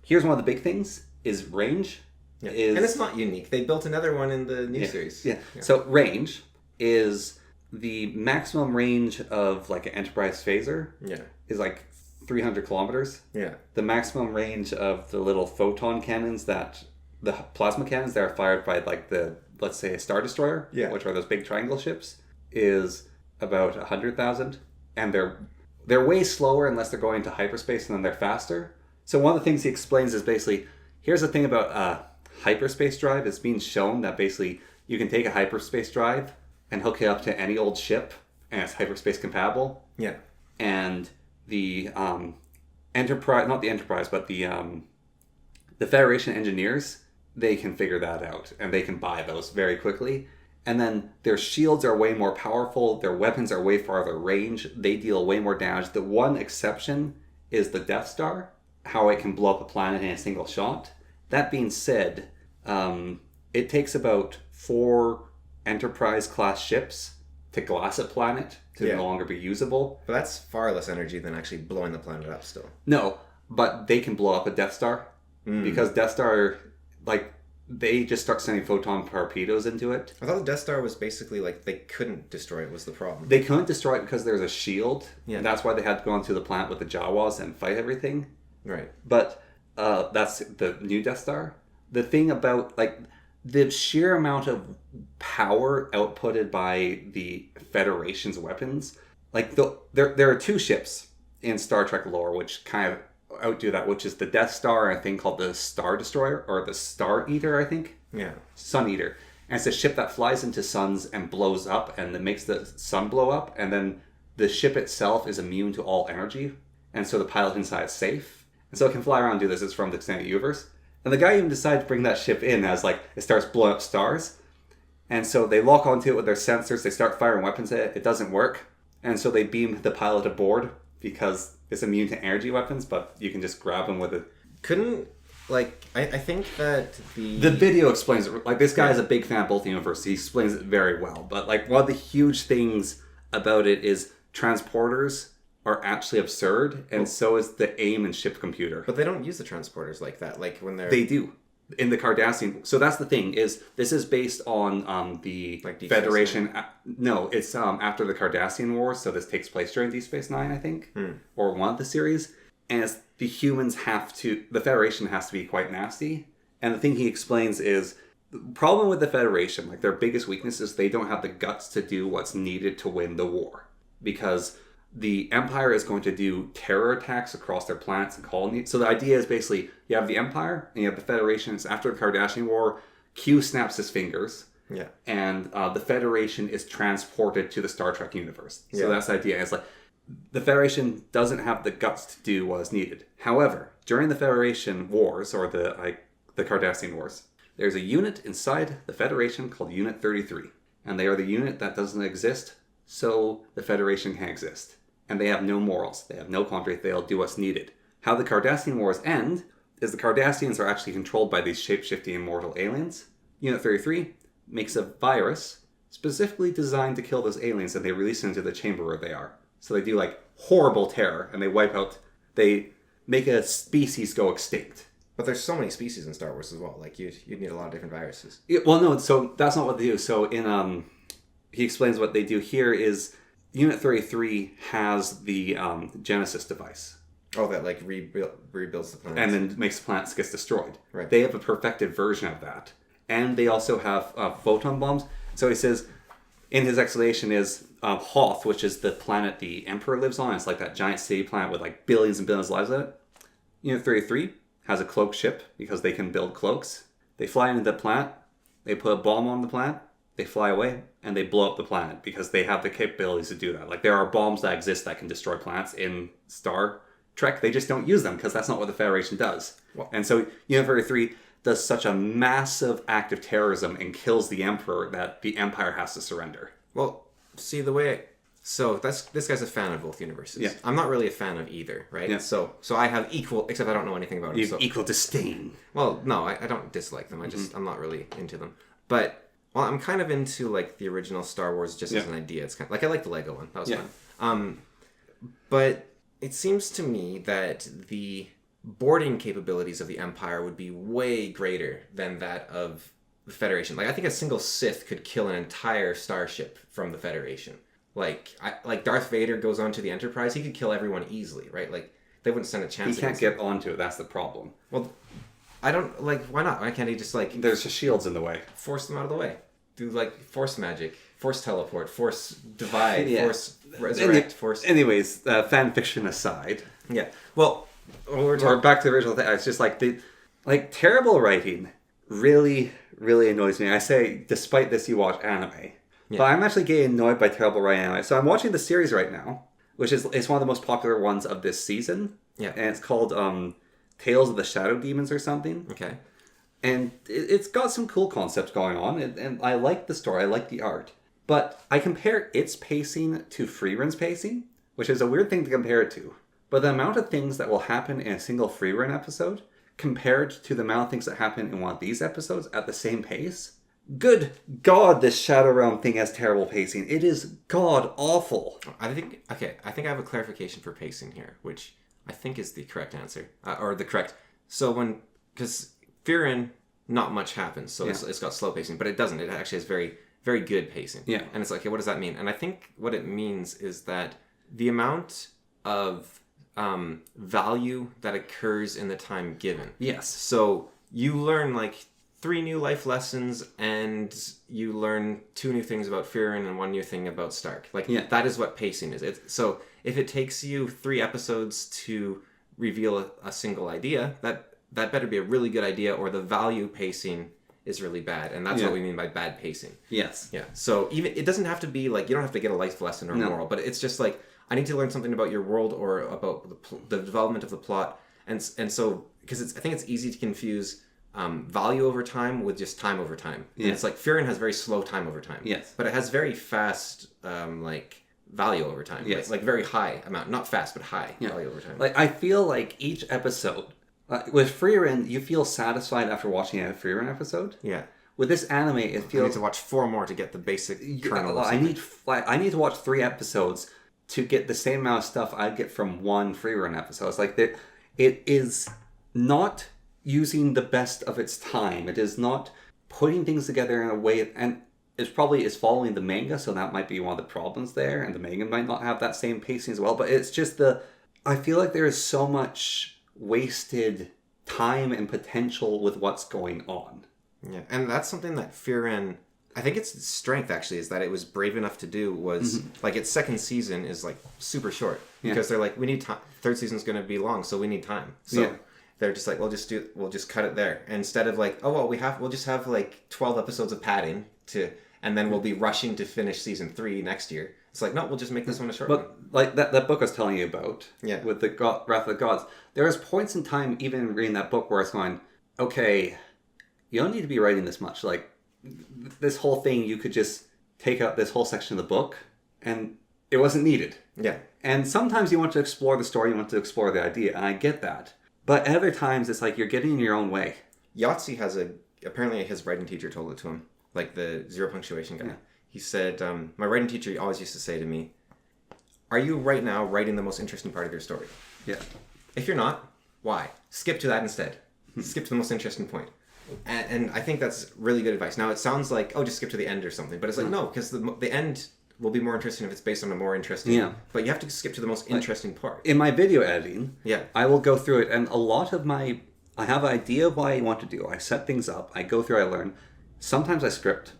here's one of the big things is range. Yeah. And it's not unique. They built another one in the new series. Yeah. So range is the maximum range of like an Enterprise phaser. Yeah. Is like 300 kilometers. Yeah. The maximum range of the little photon cannons the plasma cannons that are fired by like let's say a Star Destroyer, which are those big triangle ships, is about 100,000, and they're way slower unless they're going to hyperspace, and then they're faster. So one of the things he explains is basically, here's the thing about hyperspace drive. It's being shown that basically you can take a hyperspace drive and hook it up to any old ship, and it's hyperspace compatible. Yeah. And the Enterprise, not the Enterprise, but the Federation engineers, they can figure that out, and they can buy those very quickly. And then their shields are way more powerful. Their weapons are way farther range. They deal way more damage. The one exception is the Death Star, how it can blow up a planet in a single shot. That being said, it takes about 4 Enterprise-class ships to glass a planet to no longer be usable. But that's far less energy than actually blowing the planet up still. No, but they can blow up a Death Star. Because Death Star, like, they just start sending photon torpedoes into it. I thought the Death Star was basically like they couldn't destroy it was the problem. They couldn't destroy it because there's a shield. Yeah. And that's why they had to go onto the planet with the Jawas and fight everything. Right. But that's the new Death Star. The thing about, like, the sheer amount of power outputted by the Federation's weapons, like, there are 2 ships in Star Trek lore which kind of outdo that, which is the Death Star and a thing called the Star Destroyer, or the Star Eater, I think. Yeah. Sun Eater. And it's a ship that flies into suns and blows up, and it makes the sun blow up, and then the ship itself is immune to all energy, and so the pilot inside is safe. And so it can fly around and do this. It's from the extended universe. And the guy even decided to bring that ship in as, like, it starts blowing up stars. And so they lock onto it with their sensors, they start firing weapons at it, it doesn't work. And so they beam the pilot aboard, because it's immune to energy weapons, but you can just grab him with it. Couldn't, like, I think that the video explains it. Like, this guy is a big fan of both universes. He explains it very well. But, like, one of the huge things about it is transporters are actually absurd, and so is the aim and ship computer. But they don't use the transporters like that. Like when they're... They do. In the Cardassian... So that's the thing, is this is based on the Like Deep Federation... No, it's after the Cardassian Wars, so this takes place during Deep Space Nine, I think. Or one of the series. And it's, the humans have to... The Federation has to be quite nasty. And the thing he explains is... The problem with the Federation, like their biggest weakness is they don't have the guts to do what's needed to win the war. Because... the Empire is going to do terror attacks across their planets and colonies. So the idea is basically, you have the Empire and you have the Federation. It's after the Cardassian War, Q snaps his fingers. Yeah. And the Federation is transported to the Star Trek universe. So that's the idea. It's like, the Federation doesn't have the guts to do what is needed. However, during the Federation Wars, or the Cardassian Wars, there's a unit inside the Federation called Unit 33. And they are the unit that doesn't exist, so the Federation can exist. And they have no morals. They have no contract. They'll do what's needed. How the Cardassian Wars end is the Cardassians are actually controlled by these shape-shifting immortal aliens. Unit 33 makes a virus specifically designed to kill those aliens, and they release it into the chamber where they are. So they do like horrible terror, and they wipe out... They make a species go extinct. But there's so many species in Star Wars as well. Like you'd need a lot of different viruses. Yeah, well, no, so that's not what they do. So in... He explains what they do here is... Unit 33 has the Genesis device. Oh, that like rebuilds the planet. And then makes the planets gets destroyed. Right. They have a perfected version of that. And they also have photon bombs. So he says, in his explanation is Hoth, which is the planet the Emperor lives on. It's like that giant city planet with like billions and billions of lives on it. Unit 33 has a cloak ship because they can build cloaks. They fly into the planet. They put a bomb on the planet. They fly away, and they blow up the planet because they have the capabilities to do that. Like, there are bombs that exist that can destroy planets in Star Trek. They just don't use them because that's not what the Federation does. Well, and so Unit 33 does such a massive act of terrorism and kills the Emperor that the Empire has to surrender. Well, see, the way... So, this guy's a fan of both universes. Yeah. I'm not really a fan of either, right? Yeah. So I have equal... Except I don't know anything about You them. have equal disdain. Well, no, I don't dislike them. I'm not really into them. But... Well, I'm kind of into, like, the original Star Wars just as an idea. It's kind of, like, I like the Lego one. That was fun. But it seems to me that the boarding capabilities of the Empire would be way greater than that of the Federation. Like, I think a single Sith could kill an entire starship from the Federation. Like Darth Vader goes onto the Enterprise, he could kill everyone easily, right? Like, they wouldn't stand a chance. He can't get onto it. That's the problem. Well, I don't, like, why not? Why can't he just, like... There's just shields in the way. Force them out of the way. Do, like, force magic, force teleport, force divide, force resurrect, force... Anyways, fan fiction aside. Yeah. Well, or back to the original thing. It's just like, terrible writing really, really annoys me. I say, despite this, you watch anime. Yeah. But I'm actually getting annoyed by terrible writing anime. So I'm watching the series right now, which is it's one of the most popular ones of this season. Yeah. And it's called Tales of the Shadow Demons or something. Okay. And it's got some cool concepts going on, and I like the story, I like the art. But I compare its pacing to Freerun's pacing, which is a weird thing to compare it to. But the amount of things that will happen in a single Freerun episode, compared to the amount of things that happen in one of these episodes at the same pace, good God, this Shadow Realm thing has terrible pacing. It is god-awful. I think I have a clarification for pacing here, which I think is the correct answer. Because Freerun, not much happens, so it's got slow pacing, but it doesn't. It actually has very, very good pacing. Yeah. And it's like, okay, what does that mean? And I think what it means is that the amount of value that occurs in the time given. Yes. So you learn, like, 3 new life lessons, and you learn 2 new things about Freerun and 1 new thing about Stark. Like, that is what pacing is. So if it takes you 3 episodes to reveal a single idea, that better be a really good idea, or the value pacing is really bad. And that's what we mean by bad pacing. Yes. Yeah. So even it doesn't have to be like, you don't have to get a life lesson or moral, but it's just like, I need to learn something about your world or about the development of the plot. And so, because I think it's easy to confuse value over time with just time over time. Yeah. And it's like, Freerun has very slow time over time. Yes. But it has very fast, value over time. Yes. Like very high amount. Not fast, but high value over time. Like, I feel like each episode... with Freerun, you feel satisfied after watching a Freerun episode. Yeah. with this anime, it I need feels to watch 4 more to get the basic kernel. I need to watch 3 episodes to get the same amount of stuff I'd get from 1 free run episode. It's like it is not using the best of its time. It is not putting things together in a way, and it probably is following the manga, so that might be one of the problems there, and the manga might not have that same pacing as well, but it's just I feel like there is so much wasted time and potential with what's going on. Yeah, and that's something that Firen, I think its strength actually is that it was brave enough to do was, like, its second season is, like, super short. Because they're like, we need time. Third season's going to be long, so we need time. So they're just like, we'll just cut it there. Instead of like, oh, well, we'll just have, like, 12 episodes of padding and then we'll be rushing to finish season 3 next year. It's like, no, we'll just make this one a short one. But, like, that book I was telling you about, with the Wrath of the Gods, there was points in time, even reading that book, where I was going, okay, you don't need to be writing this much. Like, this whole thing, you could just take out this whole section of the book, and it wasn't needed. Yeah. And sometimes you want to explore the story, you want to explore the idea, and I get that. But at other times, it's like you're getting in your own way. Yahtzee apparently his writing teacher told it to him, like the zero punctuation guy. Yeah. He said, my writing teacher always used to say to me, are you right now writing the most interesting part of your story? Yeah. If you're not, why? Skip to that instead. Skip to the most interesting point. And I think that's really good advice. Now, it sounds like, oh, just skip to the end or something. But it's like, no, because the end will be more interesting if it's based on a more interesting... Yeah. But you have to skip to the most interesting part. In my video editing, I will go through it, and a lot of I have an idea of what I want to do. I set things up. I go through, I learn. Sometimes I script.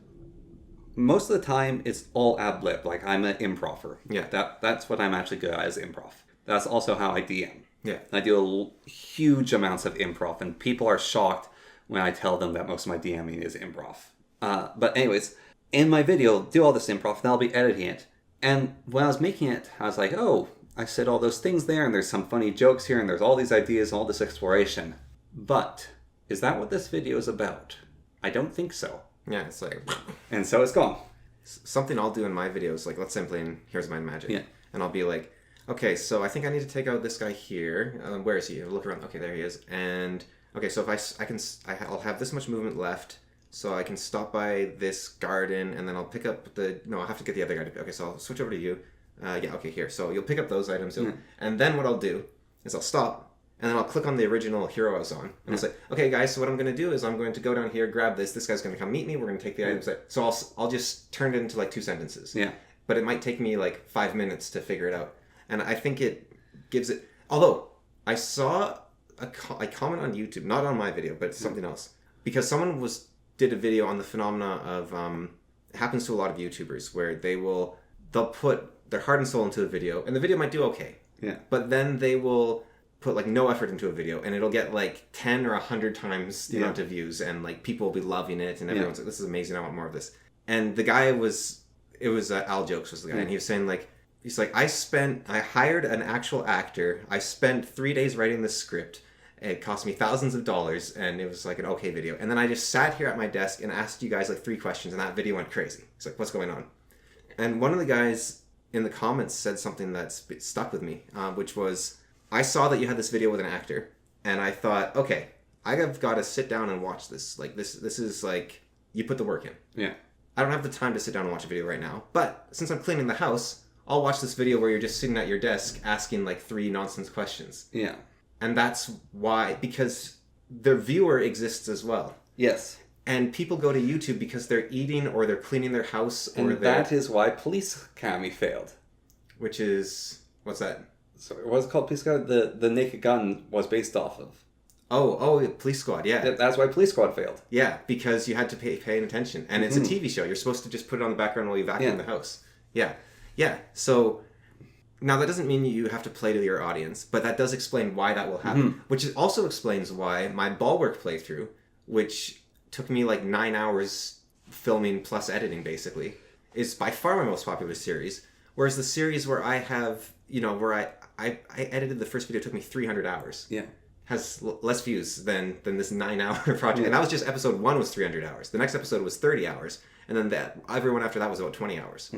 Most of the time, it's all ad lib. Like, I'm an improver. Yeah. That's what I'm actually good at, is improv. That's also how I DM. Yeah. I do huge amounts of improv, and people are shocked when I tell them that most of my DMing is improv. But anyways, in my video, do all this improv, and I'll be editing it. And when I was making it, I was like, oh, I said all those things there, and there's some funny jokes here, and there's all these ideas, and all this exploration. But, is that what this video is about? I don't think so. Yeah, it's like... And so it's gone. Something I'll do in my videos, like, let's say I'm playing Here's My Magic. Yeah. And I'll be like, okay, so I think I need to take out this guy here. Where is he? I'll look around. Okay, there he is. And, okay, so if I'll have this much movement left, so I can stop by this garden, and then I'll pick up I'll have to get the other guy. Okay, so I'll switch over to you. Okay, here. So you'll pick up those items. And then what I'll do is I'll stop, and then I'll click on the original hero I was on. And I'll say, okay, guys, so what I'm going to do is I'm going to go down here, grab this. This guy's going to come meet me. We're going to take the items. So I'll just turn it into, like, 2 sentences. Yeah. But it might take me, like, 5 minutes to figure it out. And I think it gives it... Although, I saw a comment on YouTube, not on my video, but something else. Because someone did a video on the phenomena of... it happens to a lot of YouTubers, where they'll put their heart and soul into a video, and the video might do okay. Yeah. But then they will put, like, no effort into a video, and it'll get, like, 10 or 100 times the amount of views, and, like, people will be loving it, and everyone's like, this is amazing, I want more of this. And the guy it was Al Jokes was the guy, and he was saying, like, he's like, I hired an actual actor, I spent 3 days writing the script, it cost me thousands of dollars, and it was, like, an okay video. And then I just sat here at my desk and asked you guys, like, 3 questions, and that video went crazy. It's like, what's going on? And one of the guys in the comments said something that's stuck with me, which was, I saw that you had this video with an actor, and I thought, okay, I've got to sit down and watch this. Like, this is, like, you put the work in. Yeah. I don't have the time to sit down and watch a video right now, but since I'm cleaning the house, I'll watch this video where you're just sitting at your desk asking, like, 3 nonsense questions. Yeah. And that's why, because the viewer exists as well. Yes. And people go to YouTube because they're eating or they're cleaning their house. That is why Police Academy failed. Which is... What's that? Sorry, what's it called? Police Academy? The Naked Gun was based off of. Oh, Police Squad, yeah. That's why Police Squad failed. Yeah, because you had to pay attention. And it's a TV show. You're supposed to just put it on the background while you vacuum the house. Yeah. Yeah, so... Now, that doesn't mean you have to play to your audience, but that does explain why that will happen. Which also explains why my Bulwark playthrough, which took me like 9 hours filming plus editing, basically, is by far my most popular series. Whereas the series where I have, where I edited the first video took me 300 hours. Yeah. Has less views than this 9-hour project. Yeah. And that was just episode 1 was 300 hours. The next episode was 30 hours. And then everyone after that was about 20 hours.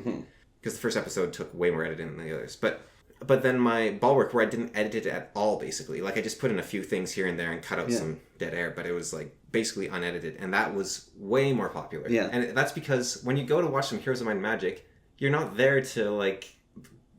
Because the first episode took way more editing than the others. But but then my Bulwark, where I didn't edit it at all, basically, like I just put in a few things here and there and cut out some dead air, but it was like basically unedited, and that was way more popular. Yeah. And that's because when you go to watch some Heroes of Might and Magic, you're not there to like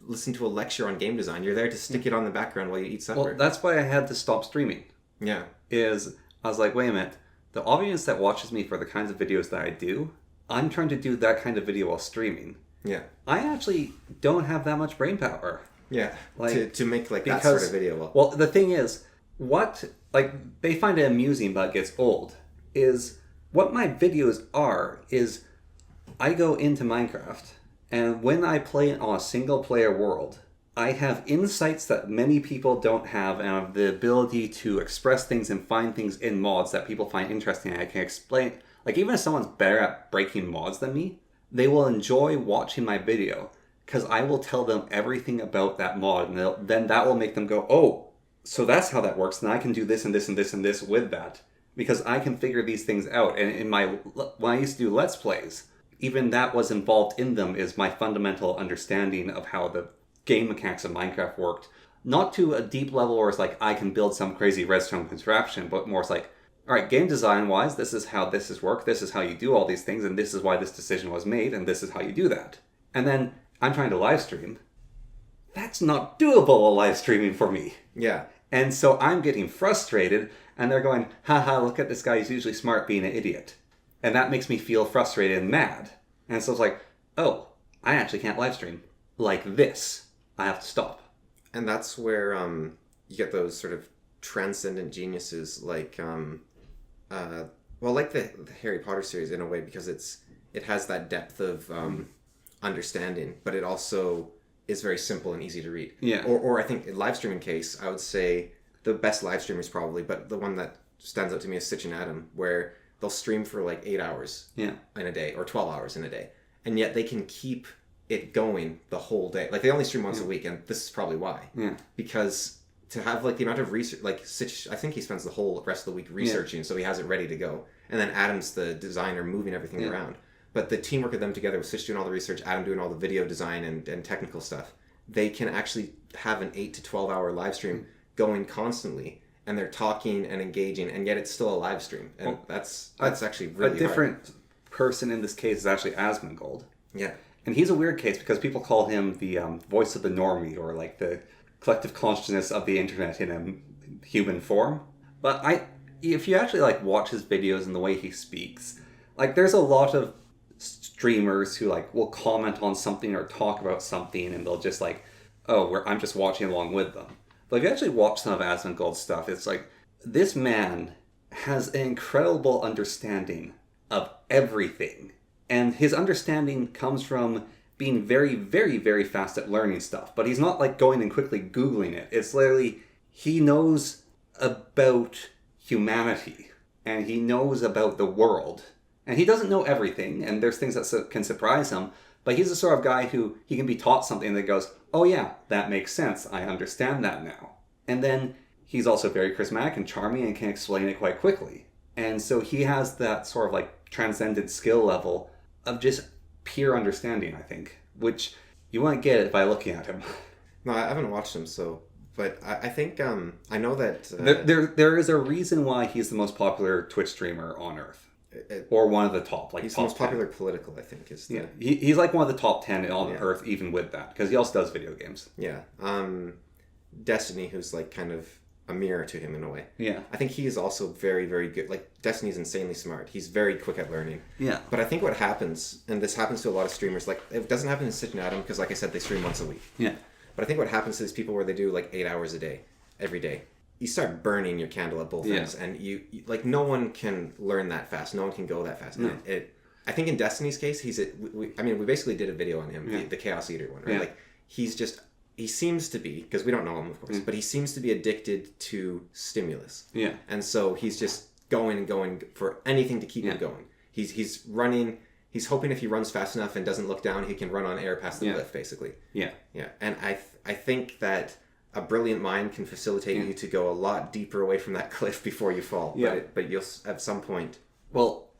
listen to a lecture on game design. You're there to stick it on the background while you eat supper. Well, that's why I had to stop streaming. Yeah. I was like, wait a minute, the audience that watches me for the kinds of videos that I do, I'm trying to do that kind of video while streaming. Yeah. I actually don't have that much brain power. Yeah. Like, to make like that sort of video. Well, the thing is, they find it amusing but it gets old, is what my videos are is I go into Minecraft, and when I play it on a single player world, I have insights that many people don't have, and I have the ability to express things and find things in mods that people find interesting, and I can explain. Like, even if someone's better at breaking mods than me, they will enjoy watching my video, because I will tell them everything about that mod, and then that will make them go, oh, so that's how that works, and I can do this and this and this and this with that, because I can figure these things out. And when I used to do Let's Plays, even that was involved in them, is my fundamental understanding of how the game mechanics of Minecraft worked. Not to a deep level where it's like I can build some crazy redstone contraption, but more it's like, all right, game design wise, this is how this is work, this is how you do all these things, and this is why this decision was made, and this is how you do that. And then I'm trying to live stream. That's not doable, live streaming for me. Yeah. And so I'm getting frustrated, and they're going, haha, look at this guy, he's usually smart being an idiot. And that makes me feel frustrated and mad. And so it's like, oh, I actually can't live stream like this. I have to stop. And that's where you get those sort of transcendent geniuses like like the Harry Potter series in a way, because it has that depth of understanding, but it also is very simple and easy to read. Yeah. Or I think in live streaming case, I would say the best live streamers probably, but the one that stands out to me is Stitch and Adam, where they'll stream for like 8 hours in a day or 12 hours in a day, and yet they can keep it going the whole day. Like they only stream once a week, and this is probably why. Yeah. Because to have like the amount of research, like Stitch, I think he spends the whole rest of the week researching, so he has it ready to go. And then Adam's the designer, moving everything around. But the teamwork of them together, with Stitch doing all the research, Adam doing all the video design and technical stuff, they can actually have an 8 to 12 hour live stream going constantly, and they're talking and engaging, and yet it's still a live stream. And that's actually really a different person in this case is actually Asmongold. Yeah. And he's a weird case because people call him the voice of the normie, or like the collective consciousness of the internet in a human form. But if you actually like watch his videos and the way he speaks, like there's a lot of streamers who like will comment on something or talk about something, and they'll just like, oh, I'm just watching along with them. But if you actually watch some of Asmongold's stuff, it's like, this man has an incredible understanding of everything. And his understanding comes from being very, very, very fast at learning stuff. But he's not like going and quickly Googling it. It's literally, he knows about humanity, and he knows about the world. And he doesn't know everything, and there's things that can surprise him. But he's the sort of guy who, he can be taught something that goes, oh yeah, that makes sense. I understand that now. And then he's also very charismatic and charming and can explain it quite quickly. And so he has that sort of like transcendent skill level of just pure understanding, I think, which you won't get it by looking at him. No, I haven't watched him, so... But I think, I know that... There is a reason why he's the most popular Twitch streamer on Earth. Or one of the top, like he's top the most 10. popular political, I think, is the... Yeah, he's like one of the top 10 on Earth, even with that, because he also does video games. Yeah. Destiny, who's like kind of a mirror to him in a way. Yeah. I think he is also very, very good. Like, Destiny's insanely smart. He's very quick at learning. Yeah. But I think what happens, and this happens to a lot of streamers, like, it doesn't happen to Stitch and Adam, because like I said, they stream once a week. Yeah. But I think what happens to these people where they do like 8 hours a day, every day, you start burning your candle at both ends, and you like, no one can learn that fast. No one can go that fast. No. I think in Destiny's case, we basically did a video on him, the Chaos Eater one, right? Yeah. Like, he seems to be, because we don't know him, of course, but he seems to be addicted to stimulus. Yeah. And so he's just going and going for anything to keep him going. He's running. He's hoping if he runs fast enough and doesn't look down, he can run on air past the cliff, basically. Yeah. Yeah. And I think that a brilliant mind can facilitate you to go a lot deeper away from that cliff before you fall. Yeah. But you'll, at some point... Well,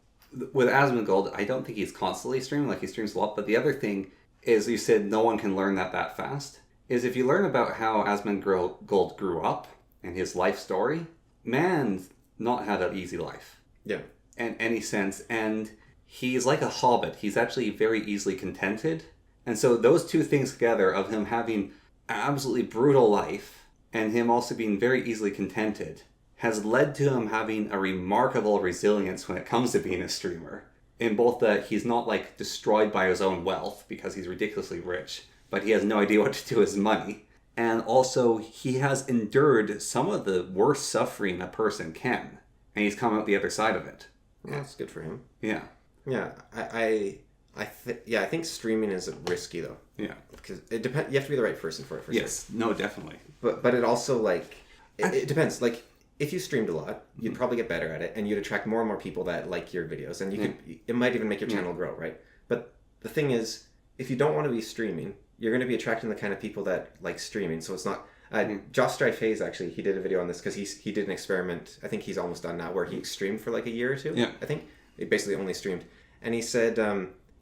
with Asmongold, I don't think he's constantly streaming. Like, he streams a lot. But the other thing is, you said no one can learn that fast. is if you learn about how Asmongold grew up and his life story, man's not had an easy life. Yeah. In any sense. And he's like a hobbit. He's actually very easily contented. And so those two things together of him having an absolutely brutal life and him also being very easily contented has led to him having a remarkable resilience when it comes to being a streamer. In both that he's not like destroyed by his own wealth because he's ridiculously rich, but he has no idea what to do with his money. And also he has endured some of the worst suffering a person can. And he's come out the other side of it. Well, that's good for him. Yeah. Yeah. I think streaming is risky though. Yeah. Because it depends. You have to be the right person for it. Yes. Sure. No, definitely. But it also like it depends. Like if you streamed a lot, you'd probably get better at it, and you'd attract more and more people that like your videos, and you could. It might even make your channel grow, right? But the thing is, if you don't want to be streaming, you're going to be attracting the kind of people that like streaming. So it's not. Josh Strife actually, he did a video on this because he did an experiment. I think he's almost done now, where he streamed for like a year or two. Yeah. I think he basically only streamed, and he said,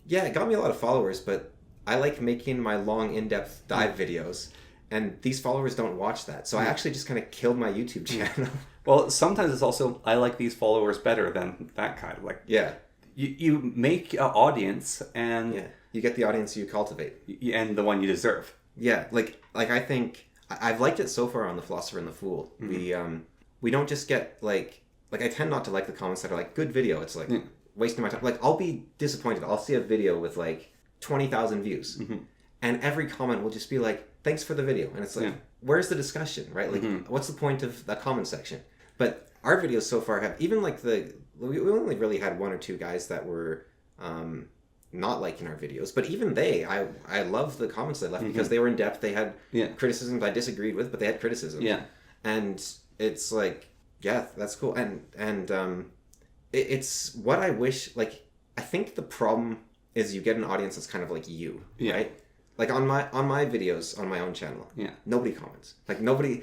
"Yeah, it got me a lot of followers, but I like making my long, in-depth dive videos." And these followers don't watch that. So I actually just kind of killed my YouTube channel. Well, sometimes it's also, I like these followers better than that kind of like... Yeah. You make an audience and... Yeah. You get the audience you cultivate. And the one you deserve. Yeah. Like I think... I've liked it so far on The Philosopher and the Fool. Mm-hmm. We don't just get like I tend not to like the comments that are like, good video. It's like wasting my time. Like I'll be disappointed. I'll see a video with like 20,000 views. Mm-hmm. And every comment will just be like, thanks for the video. And it's like, where's the discussion, right? Like, what's the point of that comment section? But our videos so far have, even like we only really had one or two guys that were not liking our videos. But even I love the comments they left because they were in depth. They had criticisms I disagreed with, but they had criticisms. Yeah. And it's like, yeah, that's cool. And it's what I wish, like, I think the problem is you get an audience that's kind of like you, right? Like on my videos on my own channel, nobody comments. Like nobody.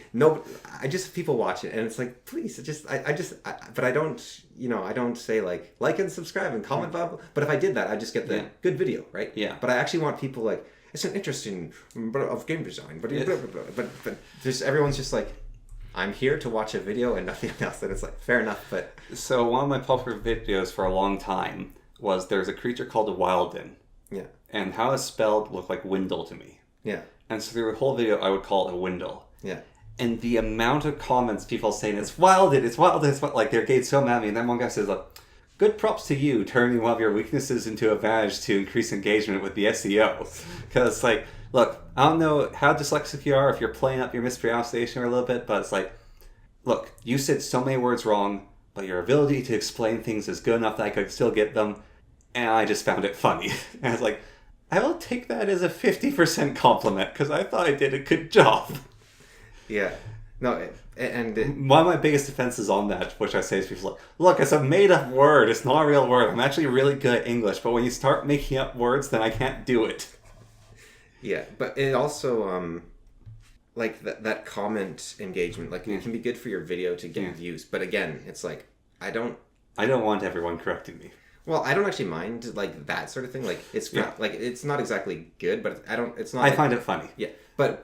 People watch it and it's like, please, but I don't say like and subscribe and comment, blah, blah. But if I did that, I just get the good video, right? Yeah. But I actually want people like, it's an interesting of game design, but blah, blah, blah. But just everyone's just like, I'm here to watch a video and nothing else. And it's like, fair enough, but so one of my popular videos for a long time was there's a creature called a Wilden. Yeah. And how it's spelled looked like Windle to me. Yeah. And so through the whole video, I would call it a Windle. Yeah. And the amount of comments people saying, it's Wilded, like they're getting so mad at me. And then one guy says, like, good props to you turning one of your weaknesses into a advantage to increase engagement with the SEO. Because, like, look, I don't know how dyslexic you are, if you're playing up your mispronunciation a little bit, but it's like, look, you said so many words wrong, but your ability to explain things is good enough that I could still get them. And I just found it funny. And I was like, I will take that as a 50% compliment because I thought I did a good job. Yeah. No, one of my biggest defenses on that, which I say to people, like, look, it's a made-up word. It's not a real word. I'm actually really good at English, but when you start making up words, then I can't do it. Yeah, but it also, like, that comment engagement, like, it can be good for your video to get views. But again, it's like, I don't want everyone correcting me. Well, I don't actually mind like that sort of thing. Like it's not exactly good, but I find it funny. Yeah, but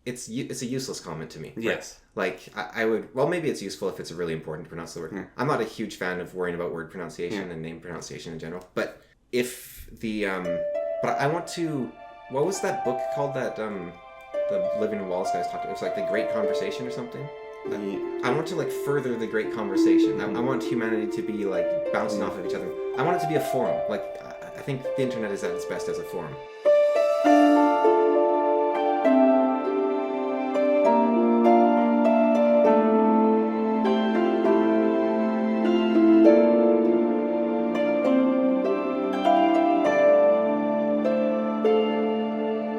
it's a useless comment to me. Right? Yes. Like I would. Well, maybe it's useful if it's really important to pronounce the word. I'm not a huge fan of worrying about word pronunciation and name pronunciation in general. But if but I want to. What was that book called that the Living in Walls guys talked about? It was like The Great Conversation or something. I want to like further the great conversation. I want humanity to be like bouncing off of each other. I want it to be a forum. Like I think the internet is at its best as a forum.